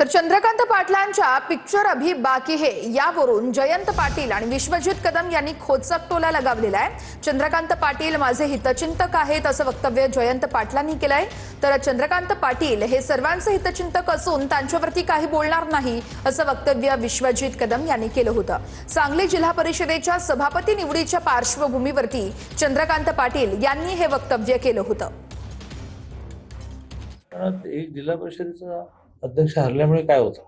तर चंद्रकांत पाटलांच्या पिक्चर अभी बाकी है यावरून जयंत पाटील आणि विश्वजित कदम यांनी खोचक टोला लगावलेला आहे। चंद्रकांत पाटील माझे हितचिंतक आहेत असं वक्तव्य जयंत पाटलांनी केलंय। तर चंद्रकांत पाटील हे सर्वांचे हितचिंतक असून त्यांच्यावरती काही बोलणार नाही असं वक्तव्य विश्वजित कदम यांनी केलं होतं। सांगली जिल्हा परिषदेच्या सभापती निवडीच्या पार्श्वभूमीवरती चंद्रकांत पाटील यांनी हे वक्तव्य केलं होतं। जिल्हा परिषदेचा अध्यक्ष हरल्यामुळे काय होतं,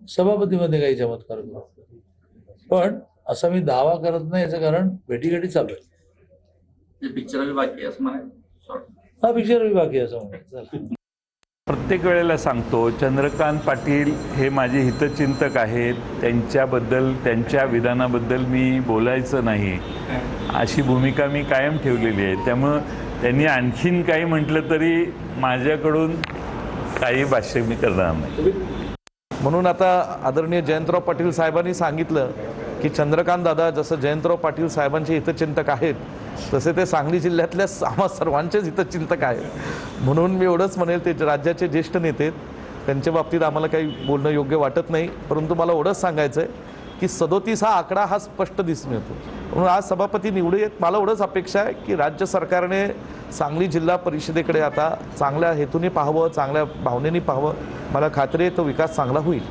सभापतीमध्ये काही चमत्कार होतो, पण असा मी दावा करत नाही। याचं कारण भेटीगाठी चालू आहे। पिक्चर भी बाकी आहे असं म्हणायचं। हा पिक्चर भी बाकी आहे असं म्हणायचं। प्रत्येक वेळेला सांगतो, चंद्रकांत पाटील हे माझे हितचिंतक आहेत, त्यांच्याबद्दल त्यांच्या विधानाबद्दल मी बोलायचं नाही अशी भूमिका मी कायम ठेवलेली आहे। त्यामुळं त्यांनी आणखीन काही म्हटलं तरी माझ्याकडून काही भाष्य मी करणार नाही। म्हणून आता आदरणीय जयंतराव पाटील साहेबांनी सांगितलं की चंद्रकांत दादा जसं जयंतराव पाटील साहेबांचे हितचिंतक आहेत तसे ते सांगली जिल्ह्यातल्या आम्हा सर्वांचेच हितचिंतक आहेत। म्हणून मी एवढंच म्हणेल, ते राज्याचे ज्येष्ठ नेते आहेत, त्यांच्या बाबतीत आम्हाला काही बोलणं योग्य वाटत नाही। परंतु मला एवढंच सांगायचं आहे की 37 हा आकडा हा स्पष्ट दिसून येतो। म्हणून आज सभापती निवडी आहेत, मला एवढंच अपेक्षा आहे की राज्य सरकारने सांगली जिल्हा परिषदेकडे आता चांगल्या हेतूने पाहावं, चांगल्या भावनेने पाहावं। मला खात्री आहे तो विकास चांगला होईल।